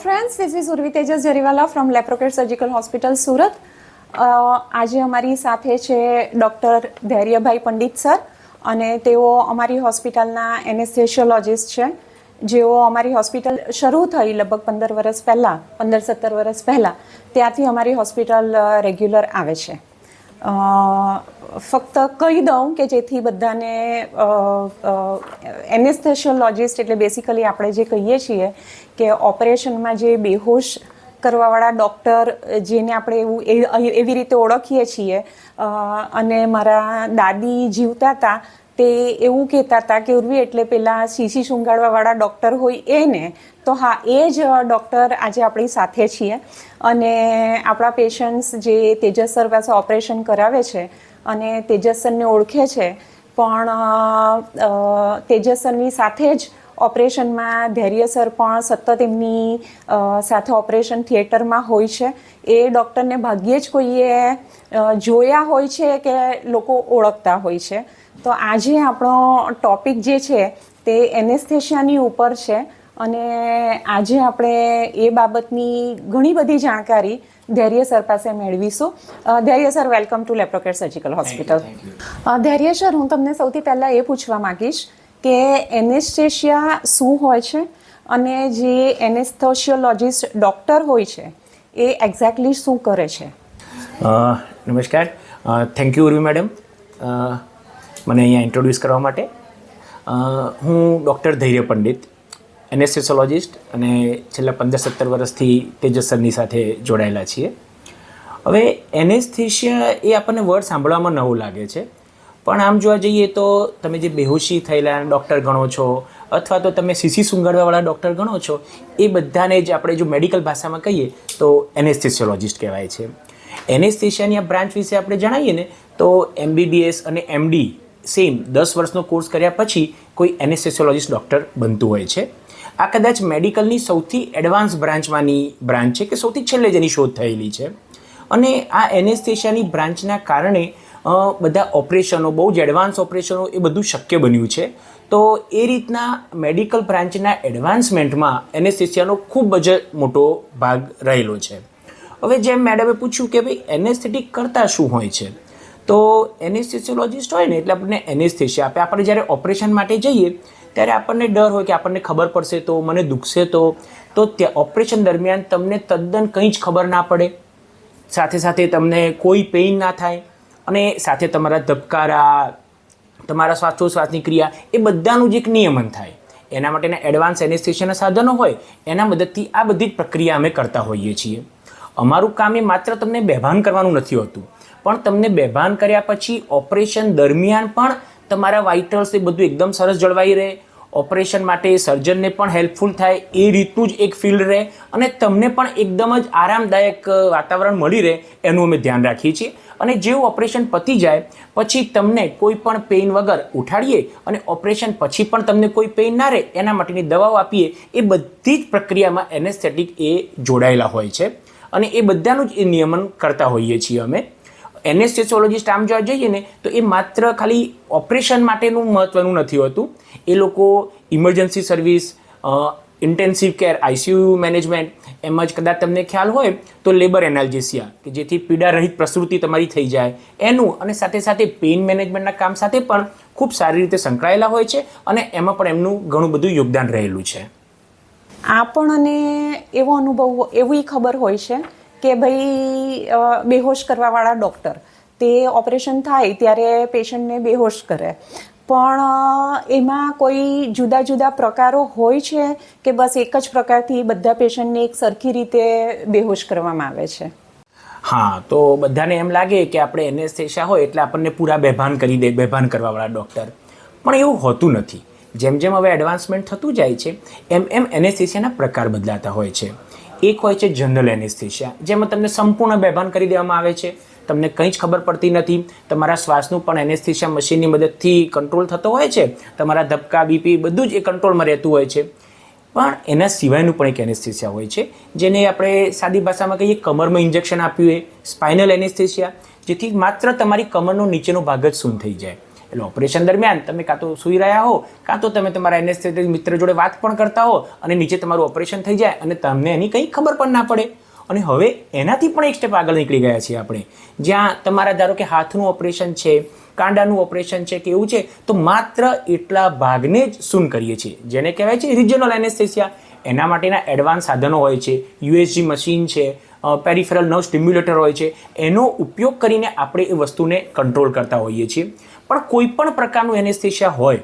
Hi friends, this is Urvi Tejas Jariwala from Leprocare Surgical Hospital, Surat. આજે અમારી સાથે છે ડૉક્ટર ધૈર્યભાઈ પંડિત સર અને તેઓ અમારી હોસ્પિટલના એનેસ્થેશિયોલોજિસ્ટ છે, જેઓ અમારી હોસ્પિટલ શરૂ થઈ લગભગ 15-17 વર્ષ પહેલાં ત્યાંથી અમારી હોસ્પિટલ રેગ્યુલર આવે છે. ફક્ત કહી દઉં કે જેથી બધાને એનેસ્થેશિયોલોજિસ્ટ એટલે બેસિકલી આપણે જે કહીએ છીએ કે ઓપરેશનમાં જે બેહોશ કરવાવાળા ડૉક્ટર જેને આપણે એવી રીતે ઓળખીએ છીએ. અને મારા દાદી જીવતા હતા તે એવું કહેતા હતા કે ઉર્વી એટલે પેલા શીશી શૂંઘાડવાવાળા ડૉક્ટર હોય એને. તો હા, એ જ ડૉક્ટર આજે આપણી સાથે છીએ અને આપણા પેશન્ટ્સ જે તેજસ સર પાસે ઓપરેશન કરાવે છે અને તેજસ સરને ઓળખે છે, પણ તેજસ સરની સાથે જ ઓપરેશનમાં ધૈર્ય સર પણ સતત એમની સાથે ઓપરેશન થિયેટરમાં હોય છે. એ ડૉક્ટરને ભાગ્યે જ કોઈએ જોયા હોય છે કે લોકો ઓળખતા હોય છે. તો આજે આપણો ટૉપિક જે છે તે એનેસ્થેશિયાની ઉપર છે અને આજે આપણે એ બાબતની ઘણી બધી જાણકારી ધૈર્ય સર પાસે મેળવીશું. Dhairya sir, welcome to Laprocare surgical hospital. Dhairya sir, હું તમને સૌથી પહેલાં એ પૂછવા માગીશ કે એનેસ્થેશિયા શું હોય છે અને જે એનેસ્થેશિયોલોજિસ્ટ ડૉક્ટર હોય છે એ એક્ઝેક્ટલી શું કરે છે? નમસ્કાર, થેન્ક યુ ઉર્વી મેડમ મને અહીંયા ઇન્ટ્રોડ્યુસ કરવા માટે. હું ડૉક્ટર ધૈર્ય પંડિત, એનેસ્થેશિયોલોજિસ્ટ, અને છેલ્લા 15-17 વર્ષથી તેજસ સરની સાથે જોડાયેલા છીએ. હવે એનેસ્થેશિયા એ આપણને વર્ડ સાંભળવામાં નવું લાગે છે, પણ આમ જોવા જઈએ તો તમે જે બેહોશી થયેલા ડૉક્ટર ગણો છો અથવા તો તમે શીશી સૂંઘાડવાવાળા ડૉક્ટર ગણો છો, એ બધાને જ આપણે જો મેડિકલ ભાષામાં કહીએ તો એનેસ્થેશિયોલોજિસ્ટ કહેવાય છે. એનેસ્થેશિયાની આ બ્રાન્ચ વિશે આપણે જણાવીએ ને તો MBBS અને MD સેમ 10 વર્ષનો કોર્સ કર્યા પછી કોઈ એનેસ્થેશિયોલોજિસ્ટ ડૉક્ટર બનતું હોય છે. આ કદાચ મેડિકલની સૌથી એડવાન્સ બ્રાન્ચમાંની બ્રાન્ચ છે કે સૌથી છેલ્લે જેની શોધ થયેલી છે. અને આ એનેસ્થેશિયાની બ્રાન્ચના કારણે બધા ઓપરેશનો, બહુ જ એડવાન્સ ઓપરેશનો, એ બધું શક્ય બન્યું છે. તો એ રીતના મેડિકલ બ્રાન્ચના એડવાન્સમેન્ટમાં એનેસ્થેશિયાનો ખૂબ જ મોટો ભાગ રહેલો છે. હવે જેમ મેડમે પૂછ્યું કે ભાઈ એનેસ્થેટિક કરતાં શું હોય છે, તો એનેસ્થેશિયોલોજિસ્ટ હોય ને એટલે આપણને એનેસ્થેશિયા આપે. આપણે જ્યારે ઓપરેશન માટે જઈએ ત્યારે આપણને ડર હોય કે આપણને ખબર પડશે તો, મને દુખશે તો ત્યાં ઓપરેશન દરમિયાન તમને તદ્દન કંઈ જ ખબર ના પડે, સાથે સાથે તમને કોઈ પેઇન ના થાય અને સાથે તમારા ધબકારા, તમારા શ્વાસોશ્વાસની ક્રિયા, એ બધાનું જ એક નિયમન થાય. એના માટેના એડવાન્સ એનેસ્થેશિયાના સાધનો હોય, એના મદદથી આ બધી જ પ્રક્રિયા અમે કરતા હોઈએ છીએ. અમારું કામ એ માત્ર તમને બેભાન કરવાનું નથી હોતું, પણ તમને બેભાન કર્યા પછી ઓપરેશન દરમિયાન પણ તમારા વાઇટલ્સ એ બધું એકદમ સરસ જળવાઈ રહે, ઓપરેશન માટે સર્જનને પણ હેલ્પફુલ થાય એ રીતનું જ એક ફિલ્ડ રહે અને તમને પણ એકદમ જ આરામદાયક વાતાવરણ મળી રહે, એનું અમે ધ્યાન રાખીએ છીએ. અને જેવું ઓપરેશન પતી જાય પછી તમને કોઈ પણ પેઇન વગર ઉઠાડીએ અને ઓપરેશન પછી પણ તમને કોઈ પેઇન ના રહે એના માટેની દવાઓ આપીએ. એ બધી જ પ્રક્રિયામાં એનેસ્થેટિક એ જોડાયેલા હોય છે અને એ બધાનું જ એ નિયમન કરતા હોઈએ છીએ અમે. એનેસ્થેશિયોલોજિસ્ટ આમ જોવા જઈએ ને તો એ માત્ર ખાલી ઓપરેશન માટેનું મહત્ત્વનું નથી હોતું. એ લોકો emergency service, intensive care, ICU management, એમ જ કદાચ તમને ખ્યાલ હોય તો લેબર એનાલ્જેસિયા કે જેથી પીડારહિત પ્રસૂતિ તમારી થઈ જાય એનું, અને સાથે સાથે પેઇન મેનેજમેન્ટના કામ સાથે પણ ખૂબ સારી રીતે સંકળાયેલા હોય છે અને એમાં પણ એમનું ઘણું બધું યોગદાન રહેલું છે. આપણને એવો અનુભવ, એવી ખબર હોય છે કે ભાઈ બેહોશ કરવાવાળા ડૉક્ટર તે ઓપરેશન થાય ત્યારે પેશન્ટને બેહોશ કરે, પણ એમાં કોઈ જુદા જુદા પ્રકારો હોય છે કે બસ એક જ પ્રકારથી બધા પેશન્ટને એક સરખી રીતે બેહોશ કરવામાં આવે છે? હા, તો બધાને એમ લાગે કે આપણે એનેસ્થેશિયા હોય એટલે આપણને પૂરા બેભાન કરી દે, બેભાન કરવાવાળા ડૉક્ટર, પણ એવું હોતું નથી. જેમ જેમ હવે એડવાન્સમેન્ટ થતું જાય છે એમ એમ એનેસ્થેશિયાના પ્રકાર બદલાતા હોય છે. એક હોય છે જનરલ એનેસ્થેશિયા, જેમાં તમને સંપૂર્ણ બેભાન કરી દેવામાં આવે છે, તમને કંઈ જ ખબર પડતી નથી, તમારા શ્વાસનું પણ એનેસ્થેશિયા મશીનની મદદથી કંટ્રોલ થતો હોય છે, તમારા ધબકા, બીપી બધું જ એ કંટ્રોલમાં રહેતું હોય છે. પણ એના સિવાયનું પણ એક એનેસ્થેશિયા હોય છે જેને આપણે સાદી ભાષામાં કહીએ કમરમાં ઇન્જેક્શન આપ્યું એ સ્પાઇનલ એનેસ્થેશિયા, જેથી માત્ર તમારી કમરનો નીચેનો ભાગ જ શૂન્ય થઈ જાય. એટલે ઓપરેશન દરમિયાન તમે કાં તો સૂઈ રહ્યા હો, કાં તો તમે તમારા એનેસ્થેટિક મિત્ર જોડે વાત પણ કરતા હો અને નીચે તમારું ઓપરેશન થઈ જાય અને તમને એની કંઈ ખબર પણ ના પડે. અને હવે એનાથી પણ એક સ્ટેપ આગળ નીકળી ગયા છીએ આપણે, જ્યાં તમારા ધારો કે હાથનું ઓપરેશન છે, કાંડાનું ઓપરેશન છે કે એવું છે, તો માત્ર એટલા ભાગને જ શૂન કરીએ છીએ, જેને કહેવાય છે રિજનલ એનેસ્થેસિયા. એના માટેના એડવાન્સ સાધનો હોય છે, યુએસજી મશીન છે, પેરિફેરલ નર્વ સ્ટિમ્યુલેટર હોય છે, એનો ઉપયોગ કરીને આપણે એ વસ્તુને કંટ્રોલ કરતા હોઈએ છીએ. પણ કોઈ પણ પ્રકારનું એનેસ્થેસિયા હોય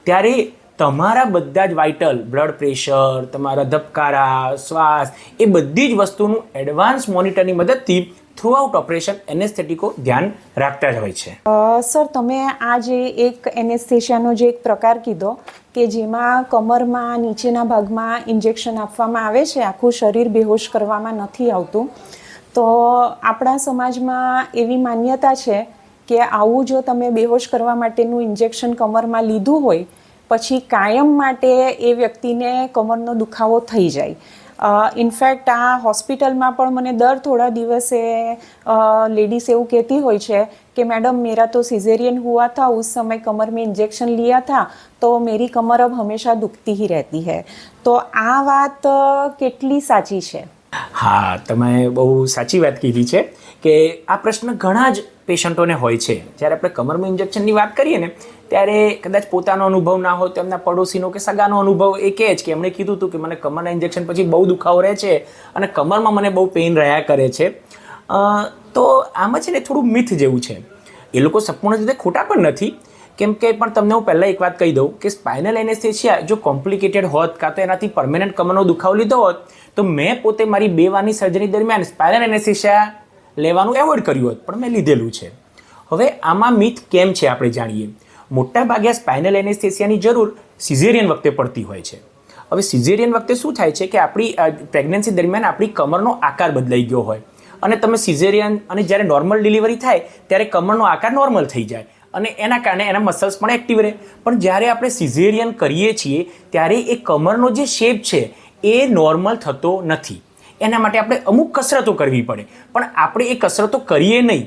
ત્યારે તમારા બધા જ વાઇટલ, બ્લડ પ્રેશર, તમારા ધબકારા, શ્વાસ, એ બધી જ વસ્તુનું એડવાન્સ મોનિટરની મદદથી થ્રુઆઉટ ઓપરેશન એનેસ્થેટિકો ધ્યાન રાખતા જ હોય છે. સર, તમે આ જે એક એનેસ્થેશિયાનો જે એક પ્રકાર કીધો કે જેમાં કમરમાં નીચેના ભાગમાં ઇન્જેક્શન આપવામાં આવે છે, આખું શરીર બેહોશ કરવામાં નથી આવતું, તો આપણા સમાજમાં એવી માન્યતા છે કે આવું જો તમે બેહોશ કરવા માટેનું ઇન્જેક્શન કમરમાં લીધું હોય પછી કાયમ માટે એ વ્યક્તિને કમરનો દુખાવો થઈ જાય. ઇનફેક્ટ આ હોસ્પિટલમાં પણ મને દર થોડા દિવસે लेडीज એવું કહેતી હોય છે कि मैडम मेरा तो सिजेरियन हुआ था, उस समय कमर में इंजेक्शन लिया था तो मेरी कमर अब हमेशा दुखती ही रहती है. तो આ વાત કેટલી સાચી છે? હા, તમે બહુ સાચી વાત કીધી છે કે આ પ્રશ્ન ઘણા જ પેશન્ટોને હોય છે. જ્યારે આપણે કમરમાં ઇન્જેક્શનની વાત કરીએ ને ત્યારે કદાચ પોતાનો અનુભવ ના હોય તો એમના પડોશીનો કે સગાનો અનુભવ એ કહે જ કે એમણે કીધું હતું કે મને કમરના ઇન્જેક્શન પછી બહુ દુખાવો રહે છે અને કમરમાં મને બહુ પેઇન રહ્યા કરે છે. તો આમાં છે ને થોડું મિથ જેવું છે. એ લોકો સંપૂર્ણ રીતે ખોટા પણ નથી, કેમ કે પણ તમને હું પહેલાં એક વાત કહી દઉં કે સ્પાઇનલ એનેસ્થેસિયા જો કોમ્પ્લિકેટેડ હોત કાં તો એનાથી પરમેનન્ટ કમરનો દુખાવો લીધો હોત તો મેં પોતે મારી 2 વારની સર્જરી દરમિયાન સ્પાઇનલ એનેસ્થેસિયા લેવાનું એવોઇડ કર્યું હોત, પણ મેં લીધેલું છે. હવે આમાં મિથ કેમ છે આપણે જાણીએ. મોટા ભાગે સ્પાઇનલ એનેસ્થેસિયાની જરૂર સિઝેરિયન વખતે પડતી હોય છે. હવે સિઝેરિયન વખતે શું થાય છે કે આપણી પ્રેગ્નન્સી દરમિયાન આપણી કમરનો આકાર બદલાઈ ગયો હોય અને તમે સિઝેરિયન અને જ્યારે નોર્મલ ડિલિવરી થાય ત્યારે કમરનો આકાર નોર્મલ થઈ જાય અને એના કારણે એના મસલ્સ પણ એક્ટિવ રહે. પણ જ્યારે આપણે સિઝેરિયન કરીએ છીએ ત્યારે એ કમરનો જે શેપ છે એ નોર્મલ થતો નથી. એના માટે આપણે અમુક કસરતો કરવી પડે, પણ આપણે એ કસરતો કરીએ નહીં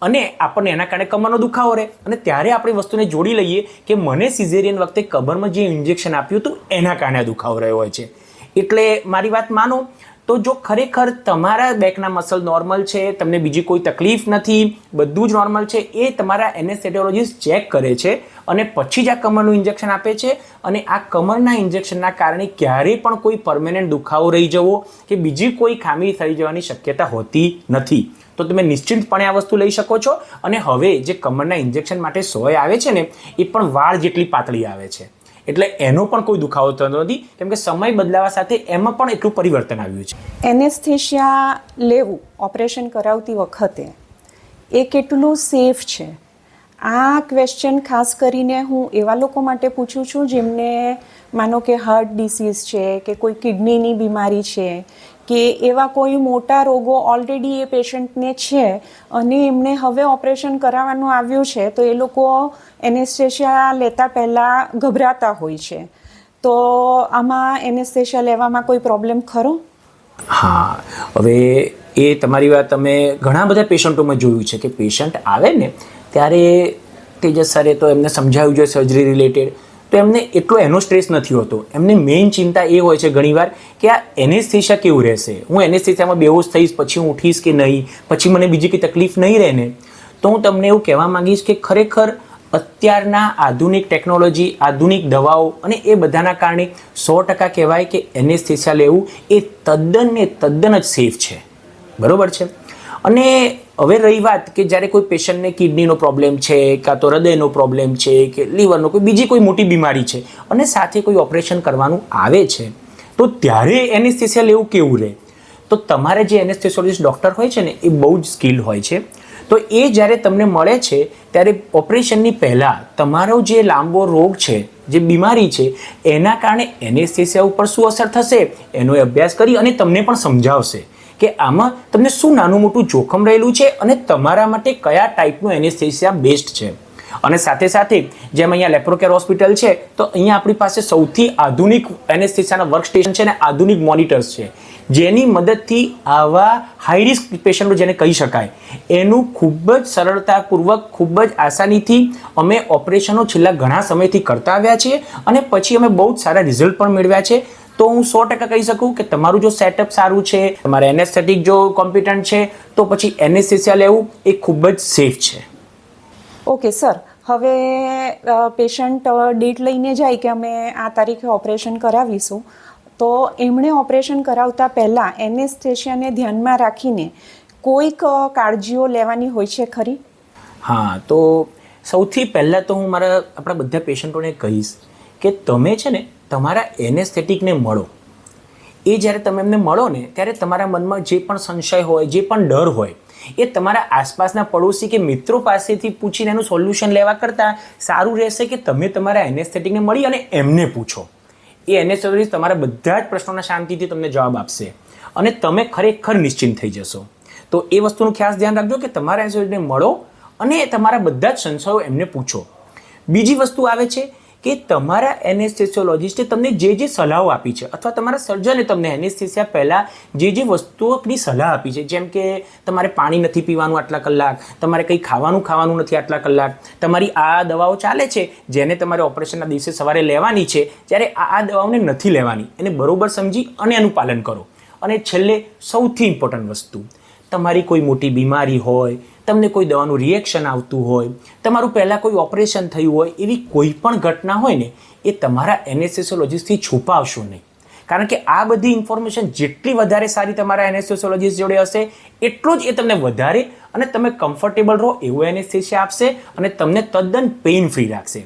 અને આપણને એના કારણે કમરનો દુખાવો રહે અને ત્યારે આપણે વસ્તુને જોડી લઈએ કે મને સિઝેરિયન વખતે કમરમાં જે ઇન્જેક્શન આપ્યું હતું એના કારણે દુખાવો રહ્યો હોય છે. એટલે મારી વાત માનો તો જો ખરેખર તમારા બેકના મસલ નોર્મલ છે, તમને બીજી કોઈ તકલીફ નથી, બધું જ નોર્મલ છે, એ તમારા એનેસ્થેટિયોલોજિસ્ટ ચેક કરે છે અને પછી જ આ કમરનું ઇન્જેક્શન આપે છે. અને આ કમરના ઇન્જેક્શનના કારણે ક્યારેય પણ કોઈ પરમેનન્ટ દુખાવો રહી જવો કે બીજી કોઈ ખામી થઈ જવાની શક્યતા હોતી નથી. તો તમે નિશ્ચિંતપણે આ વસ્તુ લઈ શકો છો. અને હવે જે કમરના ઇન્જેક્શન માટે સોય આવે છે ને એ પણ વાળ જેટલી પાતળી આવે છે, એટલે એનો પણ કોઈ દુખાવો થતો નથી, કેમ કે સમય બદલાવા સાથે એમાં પણ એટલું પરિવર્તન આવ્યું છે. એનેસ્થેશિયા લેવું ઓપરેશન કરાવતી વખતે એ કેટલું સેફ છે? આ ક્વેશ્ચન ખાસ કરીને હું એવા લોકો માટે પૂછું છું જેમને માનો કે હાર્ટ ડિસીઝ છે કે કોઈ કિડનીની બીમારી છે કે એવા કોઈ મોટા રોગો ઓલરેડી એ પેશન્ટને છે અને એમને હવે ઓપરેશન કરાવવાનું આવ્યું છે તો એ લોકો એનેસ્થેશિયા લેતા પહેલાં ગભરાતા હોય છે. તો આમાં એનેસ્થેશિયા લેવામાં કોઈ પ્રોબ્લેમ ખરો? હા, હવે એ તમારી વાત અમે ઘણા બધા પેશન્ટોમાં જોયું છે કે પેશન્ટ આવે ને ત્યારે તેજસ સરે તો એમને સમજાવ્યું છે સર્જરી રિલેટેડ, તો એમને એટલો એનો સ્ટ્રેસ નથી હોતો. એમને મેઇન ચિંતા એ હોય છે ઘણીવાર કે આ એનેસ્થેશિયા કેવું રહેશે, હું એનેસ્થેશિયામાં બેહોશ થઈશ પછી હું ઉઠીશ કે નહીં, પછી મને બીજી કંઈ તકલીફ નહીં રહે ને. તો હું તમને એવું કહેવા માંગીશ કે ખરેખર અત્યારના આધુનિક ટેકનોલોજી, આધુનિક દવાઓ અને એ બધાના કારણે 100% કહેવાય કે એનેસ્થેશિયા લેવું એ તદ્દન જ સેફ છે. બરાબર છે. અને હવે રહી વાત કે જ્યારે કોઈ પેશન્ટને કિડનીનો પ્રોબ્લેમ છે કાં તો હૃદયનો પ્રોબ્લેમ છે કે લીવરનો કોઈ બીજી કોઈ મોટી બીમારી છે અને સાથે કોઈ ઓપરેશન કરવાનું આવે છે તો ત્યારે એનેસ્થેશિયા લેવું કેવું રહે? તો તમારે જે એનેસ્થેશિયોલોજિસ્ટ ડૉક્ટર હોય છે ને એ બહુ જ સ્કિલ હોય છે. તો એ જ્યારે તમને મળે છે ત્યારે ઓપરેશનની પહેલાં તમારો જે લાંબો રોગ છે, જે બીમારી છે એના કારણે એનેસ્થેશિયા ઉપર શું અસર થશે એનો અભ્યાસ કરી અને તમને પણ સમજાવશે કે આમાં તમને શું નાનું મોટું જોખમ રહેલું છે અને તમારા માટે કયા ટાઈપનું એનેસ્થેશિયા બેસ્ટ છે. અને સાથે સાથે જેમ અહીંયા લેપ્રોકેર હોસ્પિટલ છે તો અહીંયા આપણી પાસે સૌથી આધુનિક એનેસ્થેશિયાના વર્ક સ્ટેશન છે અને આધુનિક મોનિટર્સ છે જેની મદદથી આવા હાઈ રિસ્ક પેશન્ટો જેને કહી શકાય એનું ખૂબ જ સરળતાપૂર્વક ખૂબ જ આસાનીથી અમે ઓપરેશનો છેલ્લા ઘણા સમયથી કરતા આવ્યા છીએ અને પછી અમે બહુ જ સારા રિઝલ્ટ પણ મેળવ્યા છે. તો હું 100% કહી શકું કે તમારું જો સેટઅપ સારું છે, તમારે એનેસ્થેટિક જો કોમ્પિટન્ટ છે, તો પછી એનેસ્થેસિયા લેવું એ ખૂબ જ સેફ છે. ઓકે સર, હવે પેશન્ટ ડેટ લઈને જાય કે અમે આ તારીખે ઓપરેશન કરાવીશું, તો એમણે ઓપરેશન કરાવતા પહેલાં એનેસ્થેશિયાને ધ્યાનમાં રાખીને કોઈક કાળજીઓ લેવાની હોય છે ખરી? હા, તો સૌથી પહેલાં તો હું આપણા બધા પેશન્ટોને કહીશ કે તમે છે ને તમારા એનેસ્થેટિકને મળો. એ જ્યારે તમે એમને મળો ને ત્યારે તમારા મનમાં જે પણ સંશય હોય, જે પણ ડર હોય, એ તમારા આસપાસના પડોશી કે મિત્રો પાસેથી પૂછીને એનું સોલ્યુશન લેવા કરતાં સારું રહેશે કે તમે તમારા એનેસ્થેટિકને મળી અને એમને પૂછો. એ એનેસ્થેટિક તમારા બધા જ પ્રશ્નોના શાંતિથી તમને જવાબ આપશે અને તમે ખરેખર નિશ્ચિંત થઈ જશો. તો એ વસ્તુનું ખાસ ધ્યાન રાખજો કે તમારા એનેસ્થેટિકને મળો અને તમારા બધા જ સંશયો એમને પૂછો. બીજી વસ્તુ આવે છે કે તમારા એનેસ્થેસિયોલોજિસ્ટે તમને જે સલાહો આપી છે અથવા તમારા સર્જને તમને એનેસ્થેસિયા પહેલાં જે વસ્તુઓની સલાહ આપી છે, જેમ કે તમારે પાણી નથી પીવાનું આટલા કલાક, તમારે કંઈ ખાવાનું નથી આટલા કલાક, તમારી આ દવાઓ ચાલે છે જેને તમારે ઓપરેશનના દિવસે સવારે લેવાની છે, જ્યારે આ દવાઓને નથી લેવાની, એને બરોબર સમજી અને એનું પાલન કરો. અને છેલ્લે સૌથી ઇમ્પોર્ટન્ટ વસ્તુ, તમારી કોઈ મોટી બીમારી હોય, તમને કોઈ દવાનું રિએક્શન આવતું હોય, તમારું પહેલાં કોઈ ઓપરેશન થયું હોય, એવી કોઈ પણ ઘટના હોય ને એ તમારા એનેસ્થેસિયોલોજિસ્ટથી છુપાવશો નહીં. કારણ કે આ બધી ઇન્ફોર્મેશન જેટલી વધારે સારી તમારા એનેસ્થેસિયોલોજિસ્ટ જોડે હશે એટલો જ એ તમને વધારે અને તમે કમ્ફર્ટેબલ રહો એવું એનેસ્થેસિયા આપશે અને તમને તદ્દન પેઇન ફ્રી રાખશે.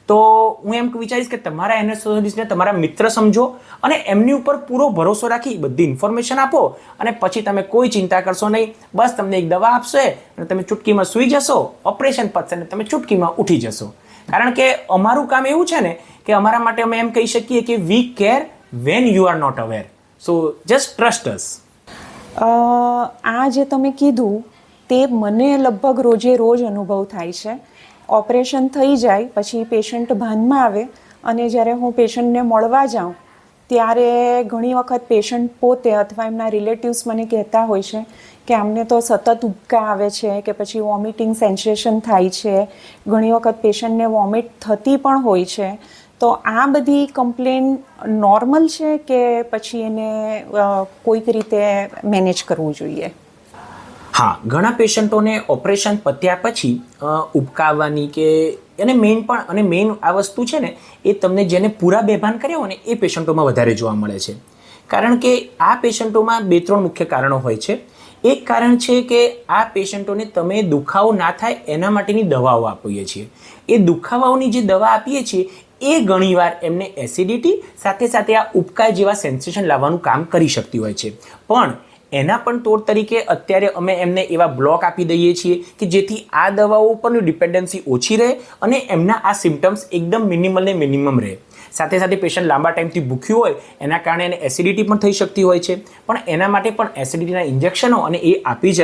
તો હું એમ વિચારીશ કે તમારા એનેસ્થેસિયોલોજિસ્ટને તમારા મિત્ર સમજો અને એમની ઉપર પૂરો ભરોસો રાખી બધી ઇન્ફોર્મેશન આપો અને પછી તમે કોઈ ચિંતા કરશો નહીં. બસ તમને એક દવા આપશે અને તમે ચૂટકીમાં સૂઈ જશો, ઓપરેશન પતશે અને તમે ચૂટકીમાં ઉઠી જશો. કારણ કે અમારું કામ એવું છે ને કે અમારા માટે અમે એમ કહી શકીએ કે we care when you are not aware, so just trust us. આ જે તમે કીધું તે મને લગભગ રોજ અનુભવ થાય છે. ઓપરેશન થઈ જાય પછી પેશન્ટ ભાનમાં આવે અને જ્યારે હું પેશન્ટને મળવા જાઉં ત્યારે ઘણી વખત પેશન્ટ પોતે અથવા એમના રિલેટિવ્સ મને કહેતા હોય છે કે અમને તો સતત ઉબકા આવે છે કે પછી વોમિટિંગ સેન્સેશન થાય છે, ઘણી વખત પેશન્ટને વોમિટ થતી પણ હોય છે. તો આ બધી કમ્પ્લેન નોર્મલ છે કે પછી એને કોઈક રીતે મેનેજ કરવું જોઈએ? હા, ઘણા પેશન્ટોને ઓપરેશન પત્યા પછી ઉબકા આવવાની કે એને મેઇન આ વસ્તુ છે ને એ તમને જેને પૂરા બેભાન કર્યા હોય ને એ પેશન્ટોમાં વધારે જોવા મળે છે. કારણ કે આ પેશન્ટોમાં 2-3 મુખ્ય કારણો હોય છે. એક કારણ છે કે આ પેશન્ટોને તમે દુખાવો ના થાય એના માટેની દવાઓ આપીએ છીએ. એ દુખાવાઓની જે દવા આપીએ છીએ એ ઘણીવાર એમને એસિડિટી સાથે સાથે આ ઉબકા જેવા સેન્સેશન લાવવાનું કામ કરી શકતી હોય છે. પણ એના પણ તોડ તરીકે અત્યારે અમે એમને એવા બ્લોક આપી દઈએ છીએ કે જેથી આ દવાઓ ઉપરની ડિપેન્ડન્સી ઓછી રહે અને એમના આ સિમ્ટમ્સ એકદમ મિનિમમ રહે. સાથે સાથે પેશન્ટ લાંબા ટાઈમથી ભૂખ્યું હોય એના કારણે એને એસિડિટી પણ થઈ શકતી હોય છે, પણ એના માટે પણ એસિડિટીના ઇન્જેક્શનો અને એ આપી જ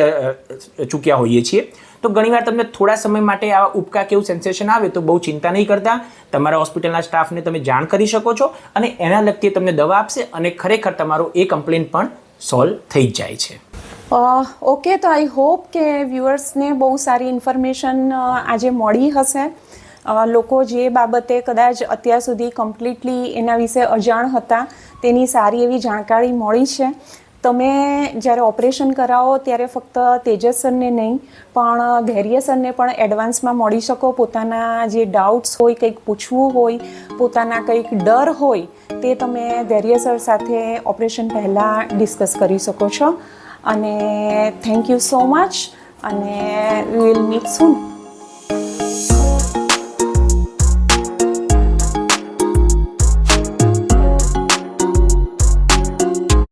ચૂક્યા હોઈએ છીએ. તો ઘણીવાર તમને થોડા સમય માટે આવા ઉબકા કેવું સેન્સેશન આવે તો બહુ ચિંતા નહીં કરતા, તમારા હોસ્પિટલના સ્ટાફને તમે જાણ કરી શકો છો અને એના લગતી તમને દવા આપશે અને ખરેખર તમારો એ કમ્પ્લેન પણ સોલ્વ થઈ જાય છે. ઓકે, તો આઈ હોપ કે વ્યુઅર્સને બહુ સારી ઇન્ફોર્મેશન આજે મળી હશે. લોકો જે બાબતે કદાચ અત્યાર સુધી કમ્પ્લીટલી એના વિશે અજાણ હતા તેની સારી એવી જાણકારી મળી છે. તમે જ્યારે ઓપરેશન કરાવો ત્યારે ફક્ત તેજસ સરને નહીં પણ ધૈર્ય સરને પણ એડવાન્સમાં મળી શકો. પોતાના જે ડાઉટ્સ હોય, કંઈક પૂછવું હોય, પોતાના કંઈક ડર હોય તે તમે ધૈર્ય સર સાથે ઓપરેશન પહેલાં ડિસ્કસ કરી શકો છો. અને થેન્ક યુ સો મચ અને વી વિલ મીટ સૂન.